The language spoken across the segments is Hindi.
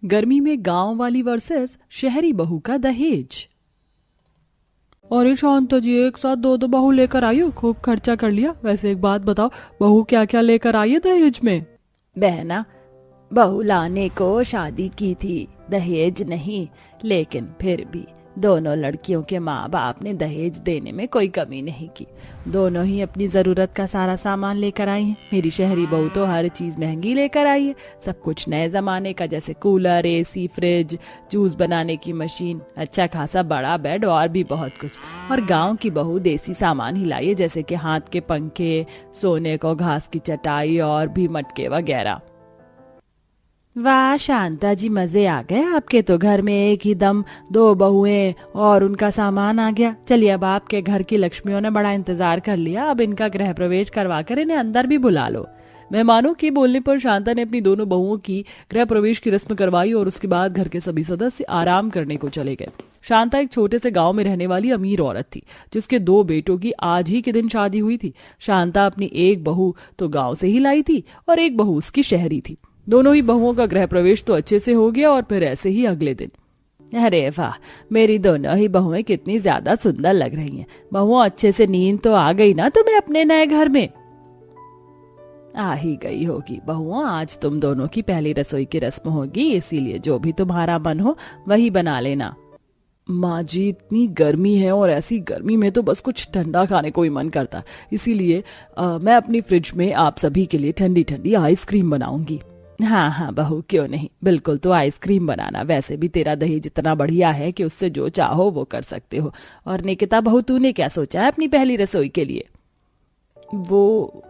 गर्मी में गांव वाली वर्सेस शहरी बहू का दहेज। अरे शांता जी, एक साथ दो दो बहू लेकर आई हो, खूब खर्चा कर लिया। वैसे एक बात बताओ, बहू क्या क्या लेकर आई है दहेज में? बहना, बहू लाने को शादी की थी, दहेज नहीं। लेकिन फिर भी दोनों लड़कियों के माँ बाप ने दहेज देने में कोई कमी नहीं की। दोनों ही अपनी जरूरत का सारा सामान लेकर आई हैं। मेरी शहरी बहू तो हर चीज महंगी लेकर आई है, सब कुछ नए जमाने का, जैसे कूलर, एसी, फ्रिज, जूस बनाने की मशीन, अच्छा खासा बड़ा बेड और भी बहुत कुछ। और गांव की बहू देसी सामान ही लाई है, जैसे कि हाथ के पंखे, सोने को घास की चटाई और भी मटके वगैरह। वाह शांता जी, मजे आ गए आपके तो। घर में एक ही दम दो बहुएं और उनका सामान आ गया। चलिए, अब आपके घर की लक्ष्मियों ने बड़ा इंतजार कर लिया, अब इनका गृह प्रवेश करवाकर इन्हें अंदर भी बुला लो। मेहमानों के बोलने पर शांता ने अपनी दोनों बहुओं की गृह प्रवेश की रस्म करवाई और उसके बाद घर के सभी सदस्य आराम करने को चले गए। शांता एक छोटे से गांव में रहने वाली अमीर औरत थी, जिसके 2 बेटों की आज ही के दिन शादी हुई थी। शांता अपनी एक बहू तो गांव से ही लाई थी और एक बहू उसकी शहरी थी। दोनों ही बहुओं का गृह प्रवेश तो अच्छे से हो गया और फिर ऐसे ही अगले दिन। अरे वाह, मेरी दोनों ही बहुएं कितनी ज्यादा सुंदर लग रही हैं। बहुओं, अच्छे से नींद तो आ गई ना तुम्हें अपने नए घर में? आ ही गई होगी बहुओं, आज तुम दोनों की पहली रसोई की रस्म होगी, इसीलिए जो भी तुम्हारा मन हो वही बना लेना। माँ जी, इतनी गर्मी है और ऐसी गर्मी में तो बस कुछ ठंडा खाने को ही मन करता, इसीलिए मैं अपनी फ्रिज में आप सभी के लिए ठंडी ठंडी आइसक्रीम बनाऊंगी। हाँ हाँ बहू, क्यों नहीं, बिल्कुल, तो आइसक्रीम बनाना। वैसे भी तेरा दहेज इतना बढ़िया है कि उससे जो चाहो वो कर सकते हो। और निकिता बहू, तूने क्या सोचा है अपनी पहली रसोई के लिए? वो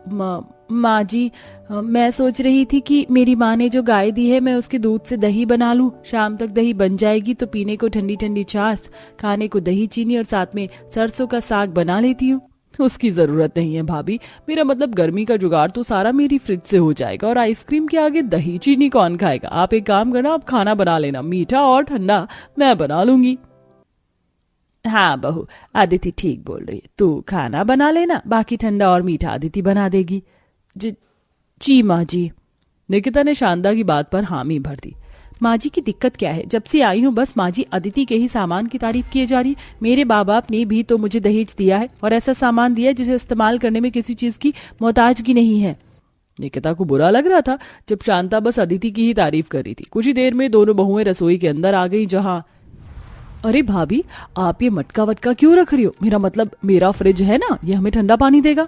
माँ जी, मैं सोच रही थी कि मेरी माँ ने जो गाय दी है, मैं उसके दूध से दही बना लूं। शाम तक दही बन जाएगी तो पीने को ठंडी ठंडी छाछ, खाने को दही चीनी और साथ में सरसों का साग बना लेती हूँ। उसकी जरूरत नहीं है भाभी, मेरा मतलब गर्मी का जुगाड़ तो सारा मेरी फ्रिज से हो जाएगा और आइसक्रीम के आगे दही चीनी कौन खाएगा। आप एक काम करना, आप खाना बना लेना, मीठा और ठंडा मैं बना लूंगी। हाँ बहू, अदिति ठीक बोल रही है, तू खाना बना लेना, बाकी ठंडा और मीठा अदिति बना देगी। जी माँ जी। निकिता ने शांता की बात पर हामी भर दी। माँ जी की दिक्कत क्या है, जब से आई हूँ बस माँ जी अदिति के ही सामान की तारीफ किए जा रही। मेरे बाप बाप ने भी तो मुझे दहेज दिया है और ऐसा सामान दिया है जिसे इस्तेमाल करने में किसी चीज की मोहताजगी नहीं है। निकिता को बुरा लग रहा था जब शांता बस अदिति की ही तारीफ कर रही थी। कुछ ही देर में दोनों बहुएं रसोई के अंदर आ गई, जहाँ अरे भाभी, आप ये मटका वटका क्यों रख रही हो? मेरा मतलब मेरा फ्रिज है ना, ये हमें ठंडा पानी देगा।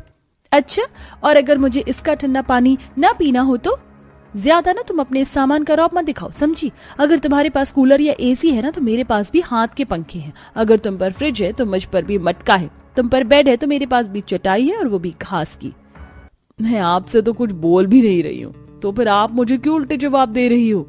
अच्छा, और अगर मुझे इसका ठंडा पानी ना पीना हो तो? ज्यादा ना तुम अपने इस सामान का रौब मत दिखाओ, समझी? अगर तुम्हारे पास कूलर या एसी है ना, तो मेरे पास भी हाथ के पंखे हैं। अगर तुम पर फ्रिज है तो मुझ पर भी मटका है। तुम पर बेड है तो मेरे पास भी चटाई है, और वो भी घास की। मैं आपसे तो कुछ बोल भी नहीं रही हूँ, तो फिर आप मुझे क्यों उल्टे जवाब दे रही हो?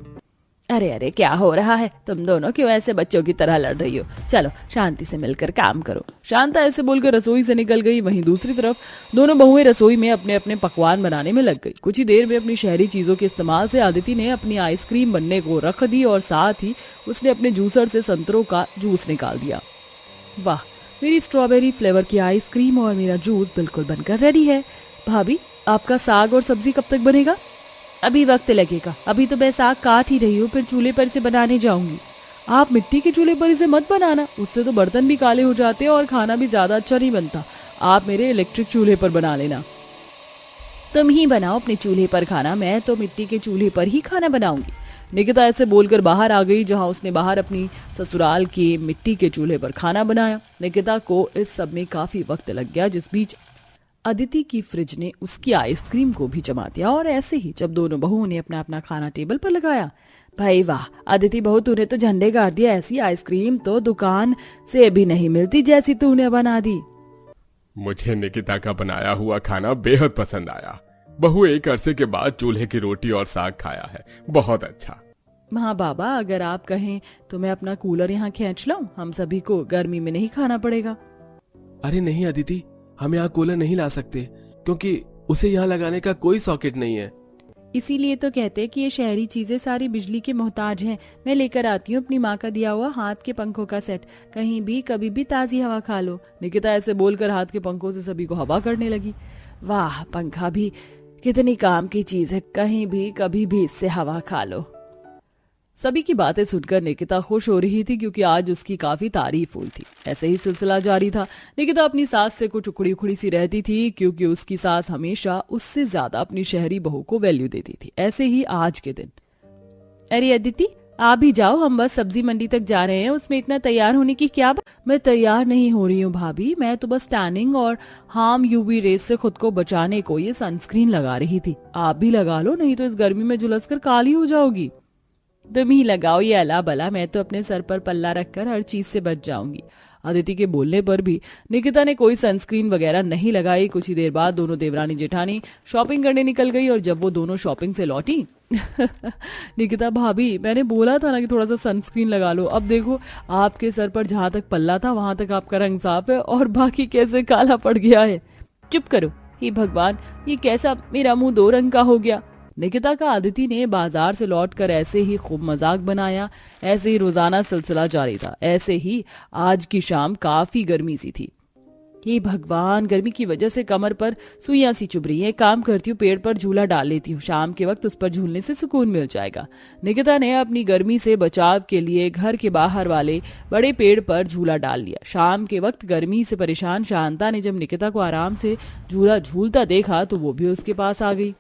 अरे अरे, क्या हो रहा है? तुम दोनों क्यों ऐसे बच्चों की तरह लड़ रही हो? चलो शांति से मिलकर काम करो। शांता ऐसे बोलकर रसोई से निकल गई। वहीं दूसरी तरफ दोनों बहुएं रसोई में अपने अपने पकवान बनाने में लग गई। कुछ ही देर में अपनी शहरी चीजों के इस्तेमाल से अदिति ने अपनी आइसक्रीम बनने को रख दी और साथ ही उसने अपने जूसर से संतरों का जूस निकाल दिया। वाह, मेरी स्ट्रॉबेरी फ्लेवर की आइसक्रीम और मेरा जूस बिल्कुल बनकर रेडी है। भाभी, आपका साग और सब्जी कब तक बनेगा? अभी वक्त लगेगा, अभी तो मैं साग काट ही रही हूँ, फिर चूल्हे पर से बनाने जाऊंगी। आप मिट्टी के चूल्हे पर इसे मत बनाना, उससे तो बर्तन भी काले हो जाते हैं और खाना भी ज्यादा अच्छा नहीं बनता। आप मेरे इलेक्ट्रिक चूल्हे पर बना लेना। तुम ही बनाओ अपने चूल्हे पर खाना, मैं तो मिट्टी के चूल्हे पर ही खाना बनाऊंगी। निकिता ऐसे बोलकर बाहर आ गई, जहां उसने बाहर अपनी ससुराल के मिट्टी के चूल्हे पर खाना बनाया। निकिता को इस सब में काफी वक्त लग गया, जिस बीच अदिति की फ्रिज ने उसकी आइसक्रीम को भी जमा दिया। और ऐसे ही जब दोनों बहुओं ने अपना अपना खाना टेबल पर लगाया, भाई वाह अदिति बहू, तूने तो झंडे गाड़ दिया। ऐसी आइसक्रीम तो दुकान से भी नहीं मिलती जैसी तूने बना दी। मुझे निकिता का बनाया हुआ खाना बेहद पसंद आया। बहू, एक अरसे के बाद चूल्हे की रोटी और साग खाया है, बहुत अच्छा। हाँ बाबा, अगर आप कहें तो मैं अपना कूलर यहाँ खींच लाऊं, हम सभी को गर्मी में नहीं खाना पड़ेगा। अरे नहीं अदिति, हम यहाँ कूलर नहीं ला सकते क्योंकि उसे यहाँ लगाने का कोई सॉकेट नहीं है। इसीलिए तो कहते हैं कि ये शहरी चीजें सारी बिजली के मोहताज हैं। मैं लेकर आती हूँ अपनी माँ का दिया हुआ हाथ के पंखों का सेट, कहीं भी कभी भी ताजी हवा खा लो। निकिता ऐसे बोलकर हाथ के पंखों से सभी को हवा करने लगी। वाह, पंखा भी कितनी काम की चीज है, कहीं भी कभी भी इससे हवा खा लो। सभी की बातें सुनकर निकिता खुश हो रही थी क्योंकि आज उसकी काफी तारीफ हुई थी। ऐसे ही सिलसिला जारी था। निकिता अपनी सास से कुछ उखड़ी उखड़ी सी रहती थी क्योंकि उसकी सास हमेशा उससे ज्यादा अपनी शहरी बहू को वैल्यू देती थी। ऐसे ही आज के दिन, अरे अदिति आप भी जाओ, हम बस सब्जी मंडी तक जा रहे हैं, उसमें इतना तैयार होने की क्या बात। मैं तैयार नहीं हो रही हूँ भाभी, मैं तो बस टैनिंग और हार्म यूवी रेस से खुद को बचाने को ये सनस्क्रीन लगा रही थी। आप भी लगा लो, नहीं तो इस गर्मी में झुलसकर काली हो जाओगी। तुम ही लगाओ ये अला बला, मैं तो अपने सर पर पल्ला रखकर हर चीज से बच जाऊंगी। अदिति के बोलने पर भी निकिता ने कोई सनस्क्रीन वगैरह नहीं लगाई। कुछ ही देर बाद दोनों देवरानी जेठानी शॉपिंग करने निकल गई और जब वो दोनों शॉपिंग से लौटी निकिता भाभी मैंने बोला था ना कि थोड़ा सा सनस्क्रीन लगा लो, अब देखो आपके सर पर जहां तक पल्ला था वहां तक आपका रंग साफ है और बाकी कैसे काला पड़ गया है। चुप करो, हे भगवान ये कैसा मेरा मुंह दो रंग का हो गया। निकिता का अदिति ने बाजार से लौटकर ऐसे ही खूब मजाक बनाया। ऐसे ही रोजाना सिलसिला जारी था। ऐसे ही आज की शाम काफी गर्मी सी थी। हे भगवान गर्मी की वजह से कमर पर सुइयां सी चुभ रही है। काम करती हूँ, पेड़ पर झूला डाल लेती हूँ, शाम के वक्त उस पर झूलने से सुकून मिल जाएगा। निकिता ने अपनी गर्मी से बचाव के लिए घर के बाहर वाले बड़े पेड़ पर झूला डाल लिया। शाम के वक्त गर्मी से परेशान शांता ने जब निकिता को आराम से झूला झूलता देखा तो वो भी उसके पास आ गई।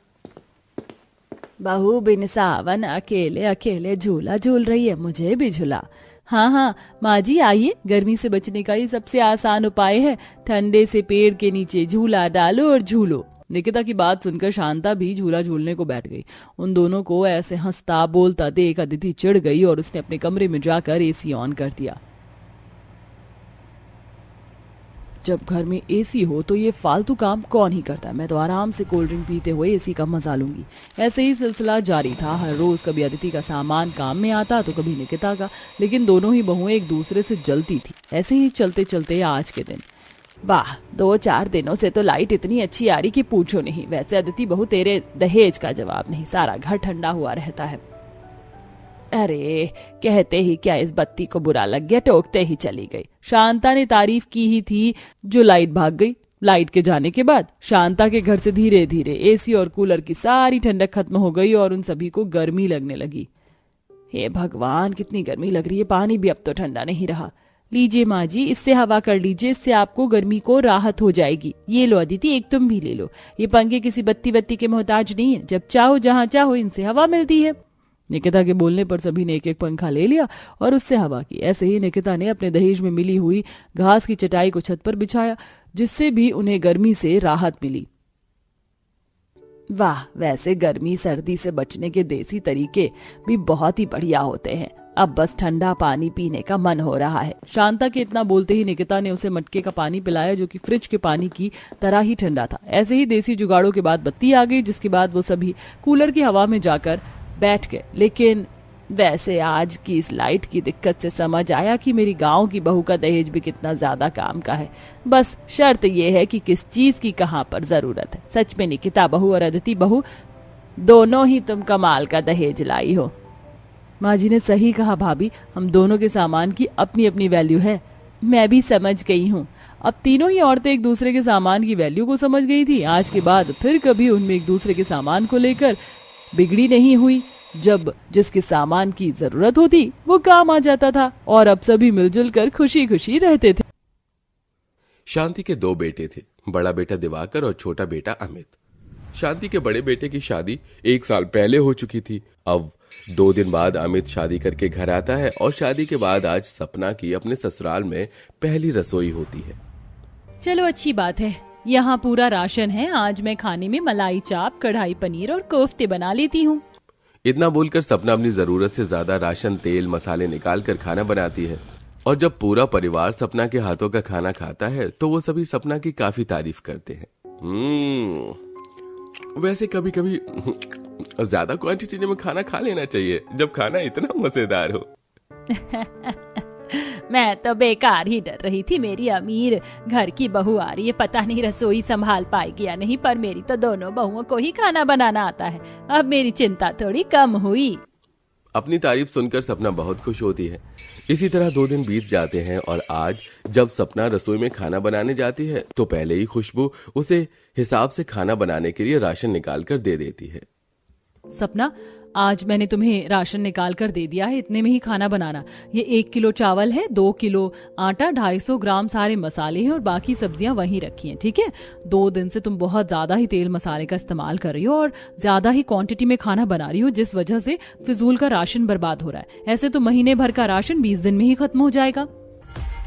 बहू बिन सावन अकेले अकेले झूला झूल रही है, मुझे भी झूला। हाँ हाँ माँ जी आइए, गर्मी से बचने का ये सबसे आसान उपाय है। ठंडे से पेड़ के नीचे झूला डालो और झूलो। निकिता की बात सुनकर शांता भी झूला झूलने को बैठ गई। उन दोनों को ऐसे हंसता बोलता देख अदिति चिढ़ गई और उसने अपने कमरे में जाकर एसी ऑन कर दिया। जब घर में एसी हो तो ये फालतू काम कौन ही करता है, मैं तो आराम से कोल्ड ड्रिंक पीते हुए एसी का मजा लूंगी। ऐसे ही सिलसिला जारी था। हर रोज कभी अदिति का सामान काम में आता तो कभी निकिता का, लेकिन दोनों ही बहुएं एक दूसरे से जलती थी। ऐसे ही चलते चलते आज के दिन, वाह 2-4 दिनों से तो लाइट इतनी अच्छी आ रही कि पूछो नहीं। वैसे अदिति बहू तेरे दहेज का जवाब नहीं, सारा घर ठंडा हुआ रहता है। अरे कहते ही क्या इस बत्ती को बुरा लग गया, टोकते ही चली गई। शांता ने तारीफ की ही थी जो लाइट भाग गई। लाइट के जाने के बाद शांता के घर से धीरे धीरे एसी और कूलर की सारी ठंडक खत्म हो गई और उन सभी को गर्मी लगने लगी। हे भगवान कितनी गर्मी लग रही है, पानी भी अब तो ठंडा नहीं रहा। लीजिए माँ जी, इससे हवा कर लीजिए, इससे आपको गर्मी को राहत हो जाएगी। ये लो अदिति, एक तुम भी ले लो। ये पंखे किसी बत्ती बत्ती के मोहताज नहीं है, जब चाहो जहाँ चाहो इनसे हवा मिलती है। निकिता के बोलने पर सभी ने एक एक पंखा ले लिया और उससे हवा की। ऐसे ही निकिता ने अपने दहेज में मिली हुई घास की चटाई को छत पर बिछाया, जिससे भी उन्हें गर्मी से राहत मिली। वाह वैसे गर्मी सर्दी से बचने के देसी तरीके भी बहुत ही बढ़िया होते हैं। अब बस ठंडा पानी पीने का मन हो रहा है। शांता के इतना बोलते ही निकिता ने उसे मटके का पानी पिलाया जो कि फ्रिज के पानी की तरह ही ठंडा था। ऐसे ही देसी जुगाड़ों के बाद बत्ती आ गई, जिसके बाद वो सभी कूलर की हवा में जाकर बैठ गए। लेकिन वैसे आज की इस लाइट की दिक्कत से समझ आया कि मेरी गांव की बहू का दहेज भी कितना ज्यादा काम का है। बस शर्त यह है कि किस चीज की कहां पर जरूरत है। सच में निकिता बहू और अदिति बहू दोनों ही तुम कमाल का दहेज लाई हो। माँ जी ने सही कहा भाभी, हम दोनों के सामान की अपनी अपनी वैल्यू है। मैं भी समझ गई हूँ। अब तीनों ही औरतें एक दूसरे के सामान की वैल्यू को समझ गई थी। आज के बाद फिर कभी उनमें एक दूसरे के सामान को लेकर बिगड़ी नहीं हुई। जब जिसके सामान की जरूरत होती वो काम आ जाता था और अब सभी मिलजुल कर खुशी खुशी रहते थे। शांति के 2 बेटे थे, बड़ा बेटा दिवाकर और छोटा बेटा अमित। शांति के बड़े बेटे की शादी 1 साल पहले हो चुकी थी। अब 2 दिन बाद अमित शादी करके घर आता है और शादी के बाद आज सपना की अपने ससुराल में पहली रसोई होती है। चलो अच्छी बात है, यहाँ पूरा राशन है। आज मैं खाने में मलाई चाप, कढ़ाई पनीर और कोफ्ते बना लेती हूँ। इतना बोलकर सपना अपनी जरूरत से ज्यादा राशन, तेल, मसाले निकाल कर खाना बनाती है और जब पूरा परिवार सपना के हाथों का खाना खाता है तो वो सभी सपना की काफी तारीफ करते हैं। वैसे कभी कभी ज्यादा क्वांटिटी में खाना खा लेना चाहिए जब खाना इतना मजेदार हो। मैं तो बेकार ही डर रही थी, मेरी अमीर घर की बहू आ रही है, पता नहीं रसोई संभाल पाएगी या नहीं, पर मेरी तो दोनों बहुओं को ही खाना बनाना आता है। अब मेरी चिंता थोड़ी कम हुई। अपनी तारीफ सुनकर सपना बहुत खुश होती है। इसी तरह 2 दिन बीत जाते हैं और आज जब सपना रसोई में खाना बनाने जाती है तो पहले ही खुशबू उसे हिसाब से खाना बनाने के लिए राशन निकाल कर दे देती है। सपना आज मैंने तुम्हें राशन निकाल कर दे दिया है, इतने में ही खाना बनाना। ये 1 किलो चावल है, 2 किलो आटा, 250 ग्राम सारे मसाले हैं और बाकी सब्जियां वहीं रखी हैं, ठीक है। 2 दिन से तुम बहुत ज्यादा ही तेल मसाले का इस्तेमाल कर रही हो और ज्यादा ही क्वांटिटी में खाना बना रही हो, जिस वजह से फिजूल का राशन बर्बाद हो रहा है। ऐसे तो महीने भर का राशन 20 दिन में ही खत्म हो जाएगा।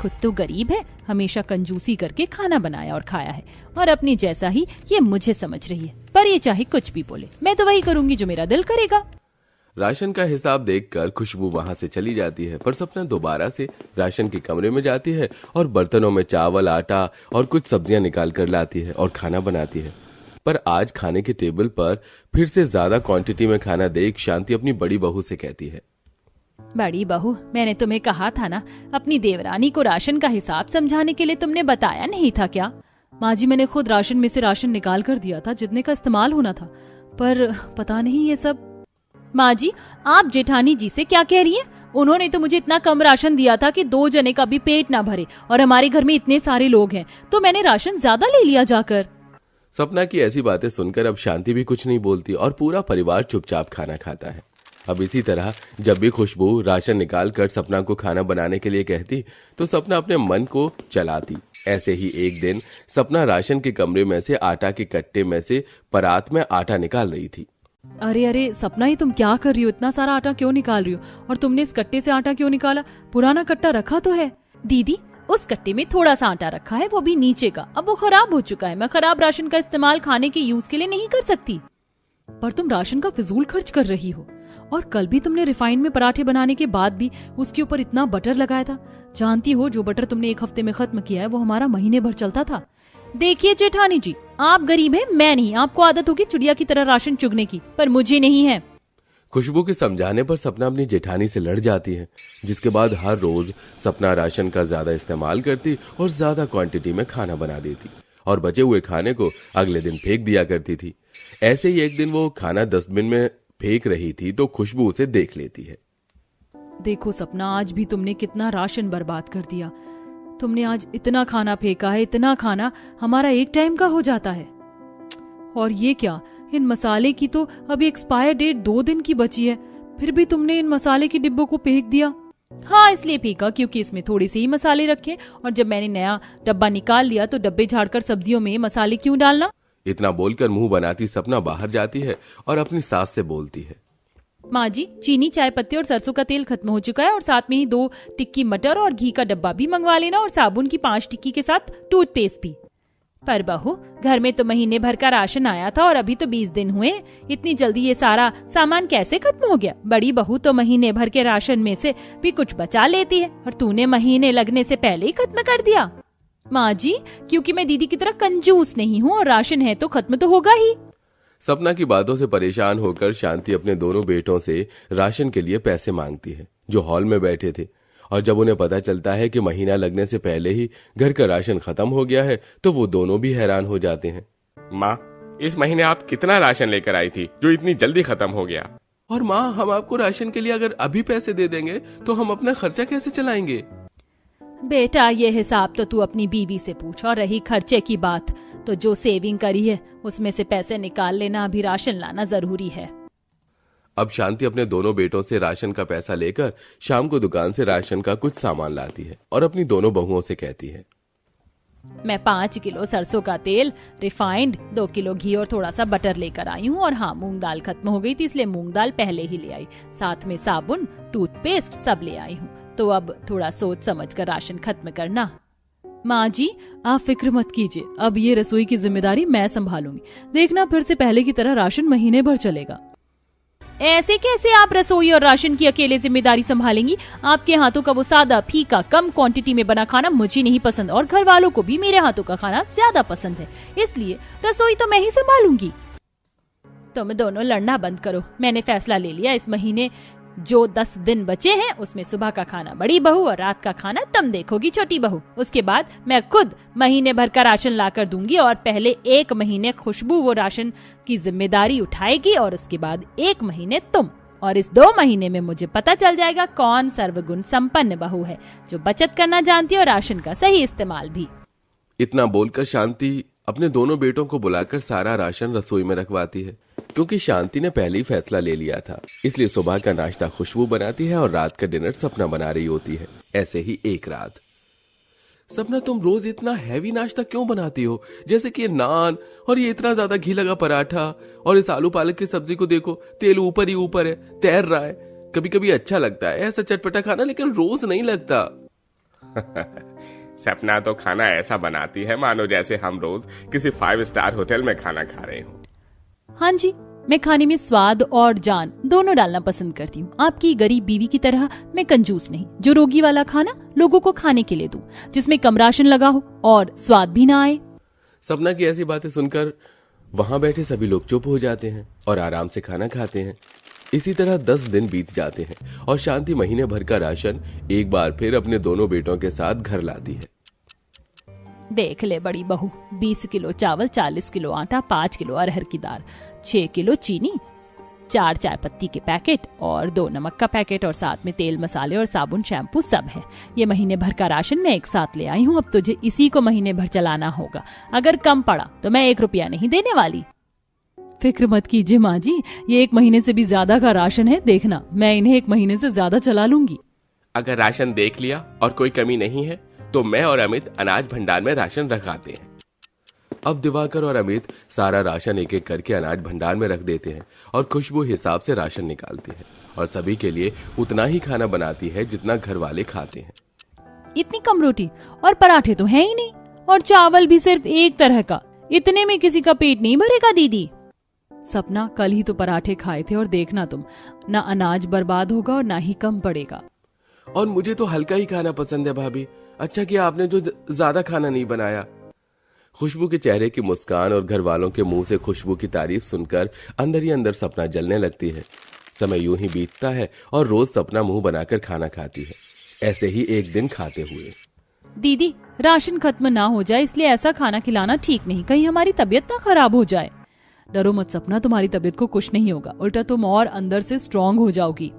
खुद तो गरीब है, हमेशा कंजूसी करके खाना बनाया और खाया है, और अपनी जैसा ही ये मुझे समझ रही है। पर ये चाहे कुछ भी बोले, मैं तो वही करूंगी जो मेरा दिल करेगा। राशन का हिसाब देखकर खुशबू वहां से चली जाती है, पर सपना दोबारा से राशन के कमरे में जाती है और बर्तनों में चावल, आटा और कुछ सब्जियां निकाल कर लाती है और खाना बनाती है। पर आज खाने के टेबल पर फिर से ज्यादा क्वांटिटी में खाना देख शांति अपनी बड़ी बहू से कहती है, बड़ी बहू, मैंने तुम्हें कहा था ना, अपनी देवरानी को राशन का हिसाब समझाने के लिए तुमने बताया नहीं था क्या? माँ जी, मैंने खुद राशन में से राशन निकाल कर दिया था जितने का इस्तेमाल होना था, पर पता नहीं ये सब। माँ जी, आप जेठानी जी से क्या कह रही हैं? उन्होंने तो मुझे इतना कम राशन दिया था कि 2 जने का भी पेट ना भरे, और हमारे घर में इतने सारे लोग हैं तो मैंने राशन ज्यादा ले लिया जाकर। सपना की ऐसी बातें सुनकर अब शांति भी कुछ नहीं बोलती और पूरा परिवार चुपचाप खाना खाता है। अब इसी तरह जब भी खुशबू राशन निकाल कर सपना को खाना बनाने के लिए कहती तो सपना अपने मन को चलाती। ऐसे ही एक दिन सपना राशन के कमरे में से आटा के कट्टे में से परात में आटा निकाल रही थी। अरे अरे सपना, ही तुम क्या कर रही हो? इतना सारा आटा क्यों निकाल रही हो? और तुमने इस कट्टे से आटा क्यों निकाला? पुराना कट्टा रखा तो है। दीदी, उस कट्टे में थोड़ा सा आटा रखा है, वो भी नीचे का। अब वो खराब हो चुका है। मैं खराब राशन का इस्तेमाल खाने के यूज के लिए नहीं कर सकती। पर तुम राशन का फिजूल खर्च कर रही हो, और कल भी तुमने रिफाइंड में पराठे बनाने के बाद भी उसके ऊपर इतना बटर लगाया था। जानती हो, जो बटर तुमने 1 हफ्ते में खत्म किया है वो हमारा महीने भर चलता था। देखिए जेठानी जी, आप गरीब हैं, मैं नहीं। आपको आदत होगी चिड़िया की तरह राशन चुगने की, पर मुझे नहीं है। खुशबू के समझाने पर सपना अपनी जेठानी से लड़ जाती है, जिसके बाद हर रोज सपना राशन का ज्यादा इस्तेमाल करती और ज्यादा क्वांटिटी में खाना बना देती और बचे हुए खाने को अगले दिन फेंक दिया करती थी। ऐसे ही एक दिन वो खाना डस्टबिन में फेंक रही थी तो खुशबू उसे देख लेती है। देखो सपना, आज भी तुमने कितना राशन बर्बाद कर दिया। तुमने आज इतना खाना फेंका है, इतना खाना हमारा एक टाइम का हो जाता है। और ये क्या, इन मसाले की तो अभी एक्सपायर डेट 2 दिन की बची है, फिर भी तुमने इन मसाले के डिब्बों को फेंक दिया। हाँ, इसलिए फेंका क्योंकि इसमें थोड़े से ही मसाले रखे, और जब मैंने नया डब्बा निकाल लिया तो डब्बे झाड़कर सब्जियों में मसाले क्यों डालना। इतना बोलकर मुंह बनाती सपना बाहर जाती है और अपनी सास से बोलती है, माँ जी, चीनी, चाय पत्ती और सरसों का तेल खत्म हो चुका है, और साथ में ही 2 टिक्की मटर और घी का डब्बा भी मंगवा लेना, और साबुन की 5 टिक्की के साथ टूथपेस्ट भी। पर बहू, घर में तो महीने भर का राशन आया था और अभी तो 20 दिन हुए। इतनी जल्दी ये सारा सामान कैसे खत्म हो गया? बड़ी बहू तो महीने भर के राशन में से भी कुछ बचा लेती है, और तूने महीने लगने से पहले ही खत्म कर दिया। माँ जी, क्योंकि मैं दीदी की तरह कंजूस नहीं हूँ, और राशन है तो खत्म तो होगा ही। सपना की बातों से परेशान होकर शांति अपने दोनों बेटों से राशन के लिए पैसे मांगती है, जो हॉल में बैठे थे। और जब उन्हें पता चलता है कि महीना लगने से पहले ही घर का राशन खत्म हो गया है तो वो दोनों भी हैरान हो जाते हैं। माँ, इस महीने आप कितना राशन लेकर आई थी जो इतनी जल्दी खत्म हो गया? और माँ, हम आपको राशन के लिए अगर अभी पैसे दे देंगे तो हम अपना खर्चा कैसे चलाएंगे? बेटा, ये हिसाब तो तू अपनी बीवी से पूछ। और रही खर्चे की बात, तो जो सेविंग करी है उसमें से पैसे निकाल लेना। अभी राशन लाना जरूरी है। अब शांति अपने दोनों बेटों से राशन का पैसा लेकर शाम को दुकान से राशन का कुछ सामान लाती है और अपनी दोनों बहुओं से कहती है, मैं 5 किलो सरसों का तेल, रिफाइंड, 2 किलो घी और थोड़ा सा बटर लेकर आई हूँ। और हाँ, मूंग दाल खत्म हो गई थी इसलिए मूंग दाल पहले ही ले आई। साथ में साबुन, टूथपेस्ट सब ले आई हूँ। तो अब थोड़ा सोच समझ कर राशन खत्म करना। माँ जी, आप फिक्र मत कीजिए, अब ये रसोई की जिम्मेदारी मैं संभालूंगी। देखना, फिर से पहले की तरह राशन महीने भर चलेगा। ऐसे कैसे आप रसोई और राशन की अकेले जिम्मेदारी संभालेंगी? आपके हाथों का वो सादा, फीका, कम क्वांटिटी में बना खाना मुझे नहीं पसंद, और घर वालों को भी मेरे हाथों का खाना ज्यादा पसंद है, इसलिए रसोई तो मैं ही संभालूंगी। तुम दोनों लड़ना बंद करो। मैंने फैसला ले लिया, इस महीने जो 10 दिन बचे हैं उसमें सुबह का खाना बड़ी बहू और रात का खाना तुम देखोगी छोटी बहू। उसके बाद मैं खुद महीने भर का राशन ला कर दूंगी, और पहले 1 महीने खुशबू वो राशन की जिम्मेदारी उठाएगी, और उसके बाद 1 महीने तुम। और इस 2 महीने में मुझे पता चल जाएगा कौन सर्वगुण संपन्न बहू है, जो बचत करना जानती है और राशन का सही इस्तेमाल भी। इतना बोलकर शांति अपने दोनों बेटों को बुलाकर सारा राशन रसोई में रखवाती है। क्योंकि शांति ने पहले ही फैसला ले लिया था, इसलिए सुबह का नाश्ता खुशबू बनाती है और रात का डिनर सपना बना रही होती है। ऐसे ही एक रात, सपना तुम रोज इतना हैवी नाश्ता क्यों बनाती हो, जैसे कि ये नान और ये इतना ज्यादा घी लगा पराठा और इस आलू पालक की सब्जी को देखो, तेल ऊपर ही ऊपर है, तैर रहा है। कभी कभी अच्छा लगता है ऐसा चटपटा खाना, लेकिन रोज नहीं लगता। सपना तो खाना ऐसा बनाती है मानो जैसे हम रोज किसी 5 स्टार होटल में खाना खा रहे हो। हाँ जी, मैं खाने में स्वाद और जान दोनों डालना पसंद करती हूँ। आपकी गरीब बीवी की तरह मैं कंजूस नहीं, जो रोगी वाला खाना लोगों को खाने के लिए दूं, जिसमें कम राशन लगा हो और स्वाद भी ना आए। सपना की ऐसी बातें सुनकर वहां बैठे सभी लोग चुप हो जाते हैं और आराम से खाना खाते हैं। इसी तरह 10 दिन बीत जाते हैं और शांति महीने भर का राशन एक बार फिर अपने दोनों बेटों के साथ घर लाती है। देख ले बड़ी बहू, 20 किलो चावल, 40 किलो आटा, 5 किलो अरहर की दाल, 6 किलो चीनी, 4 चाय पत्ती के पैकेट और 2 नमक का पैकेट और साथ में तेल, मसाले और साबुन, शैम्पू सब है। ये महीने भर का राशन मैं एक साथ ले आई हूँ। अब तुझे इसी को महीने भर चलाना होगा। अगर कम पड़ा तो मैं 1 रुपया नहीं देने वाली। फिक्र मत कीजिए माँ जी, ये 1 महीने से भी ज्यादा का राशन है। देखना, मैं इन्हें 1 महीने से ज्यादा चला लूंगी। अगर राशन देख लिया और कोई कमी नहीं है तो मैं और अमित अनाज भंडार में राशन रखाते हैं। अब दिवाकर और अमित सारा राशन एक एक करके अनाज भंडार में रख देते हैं और खुशबू हिसाब से राशन निकालती है और सभी के लिए उतना ही खाना बनाती है जितना घर वाले खाते हैं। इतनी कम रोटी और पराठे तो है ही नहीं, और चावल भी सिर्फ एक तरह का। इतने में किसी का पेट नहीं भरेगा दीदी। सपना, कल ही तो पराठे खाए थे और देखना तुम, ना अनाज बर्बाद होगा और ना ही कम पड़ेगा। और मुझे तो हल्का ही खाना पसंद है भाभी। अच्छा किया आपने जो ज्यादा खाना नहीं बनाया। खुशबू के चेहरे की मुस्कान और घर वालों के मुंह से खुशबू की तारीफ सुनकर अंदर ही अंदर सपना जलने लगती है। समय यूं ही बीतता है और रोज सपना मुंह बनाकर खाना खाती है। ऐसे ही एक दिन खाते हुए, दीदी राशन खत्म ना हो जाए इसलिए ऐसा खाना खिलाना ठीक नहीं, कहीं हमारी तबीयत ना खराब हो जाए। डरो मत सपना, तुम्हारी तबीयत को कुछ नहीं होगा, उल्टा तुम और अंदर से स्ट्रांग हो जाओगी।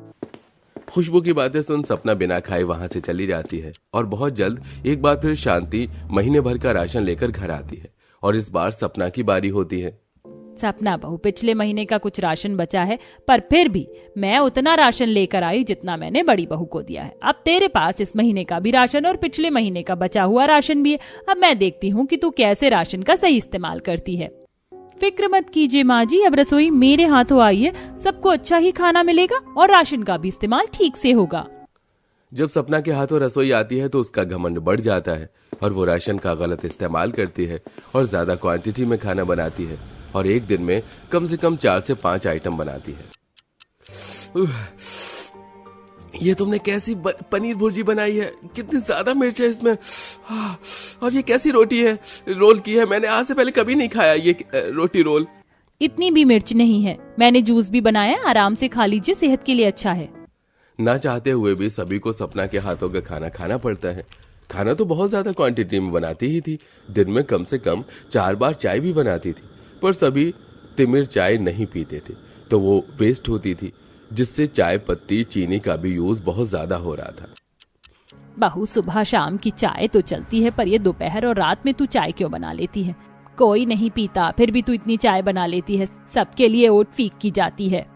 खुशबू की बातें सुन सपना बिना खाए वहां से चली जाती है और बहुत जल्द एक बार फिर शांति महीने भर का राशन लेकर घर आती है और इस बार सपना की बारी होती है। सपना बहू, पिछले महीने का कुछ राशन बचा है, पर फिर भी मैं उतना राशन लेकर आई जितना मैंने बड़ी बहू को दिया है। अब तेरे पास इस महीने का भी राशन और पिछले महीने का बचा हुआ राशन भी है। अब मैं देखती हूँ कि तू कैसे राशन का सही इस्तेमाल करती है। फिक्र मत कीजिए माँ जी, अब रसोई मेरे हाथों आई है, सबको अच्छा ही खाना मिलेगा और राशन का भी इस्तेमाल ठीक से होगा। जब सपना के हाथों रसोई आती है तो उसका घमंड बढ़ जाता है और वो राशन का गलत इस्तेमाल करती है और ज्यादा क्वांटिटी में खाना बनाती है और एक दिन में कम से कम 4 से 5 आइटम बनाती है। ये तुमने कैसी पनीर भुर्जी बनाई है, कितनी ज्यादा मिर्च है इसमें। और ये कैसी रोटी है, रोल की है, मैंने आज से पहले कभी नहीं खाया ये रोटी रोल। इतनी भी मिर्च नहीं है, मैंने जूस भी बनाया, आराम से खा लीजिए, सेहत के लिए अच्छा है। ना चाहते हुए भी सभी को सपना के हाथों का खाना खाना पड़ता है। खाना तो बहुत ज्यादा क्वांटिटी में बनाती ही थी, दिन में कम से कम 4 बार चाय भी बनाती थी, पर सभी तिमिर चाय नहीं पीते थे तो वो वेस्ट होती थी, जिससे चाय पत्ती चीनी का भी यूज बहुत ज्यादा हो रहा था। बहू, सुबह शाम की चाय तो चलती है, पर ये दोपहर और रात में तू चाय क्यों बना लेती है? कोई नहीं पीता, फिर भी तू इतनी चाय बना लेती है, सबके लिए ओट फीक की जाती है।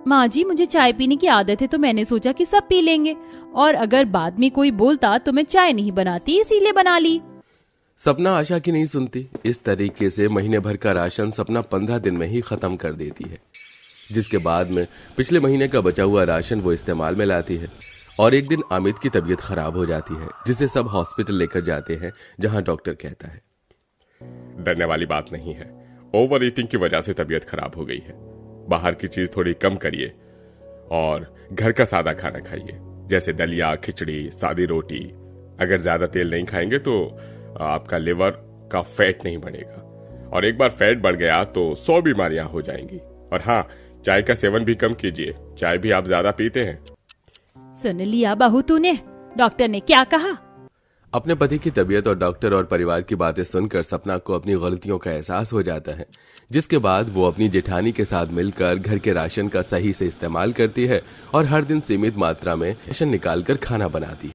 माँ जी, मुझे चाय पीने की आदत है तो मैंने सोचा कि सब पी लेंगे, और अगर बाद में कोई बोलता तो मैं चाय नहीं बनाती, इसीलिए बना ली। सपना आशा की नहीं सुनती। इस तरीके से महीने भर का राशन सपना 15 दिन में ही खत्म कर देती है, जिसके बाद में पिछले महीने का बचा हुआ राशन वो इस्तेमाल में लाती है। और एक दिन अमित की तबीयत खराब हो जाती है, जिसे सब हॉस्पिटल लेकर जाते हैं, जहां डॉक्टर कहता है, डरने वाली बात नहीं है, ओवर ईटिंग की वजह से तबीयत खराब हो गई है। बाहर की चीज थोड़ी कम करिए और घर का सादा खाना खाइए, जैसे दलिया, खिचड़ी, सादी रोटी। अगर ज्यादा तेल नहीं खाएंगे तो आपका लिवर का फैट नहीं बढ़ेगा, और एक बार फैट बढ़ गया तो 100 बीमारियां हो जाएंगी। और हाँ, चाय का सेवन भी कम कीजिए, चाय भी आप ज्यादा पीते हैं। सुन लिया बहू तूने, डॉक्टर ने क्या कहा? अपने पति की तबीयत और डॉक्टर और परिवार की बातें सुनकर सपना को अपनी गलतियों का एहसास हो जाता है, जिसके बाद वो अपनी जेठानी के साथ मिलकर घर के राशन का सही से इस्तेमाल करती है और हर दिन सीमित मात्रा में राशन निकालकर खाना बनाती है।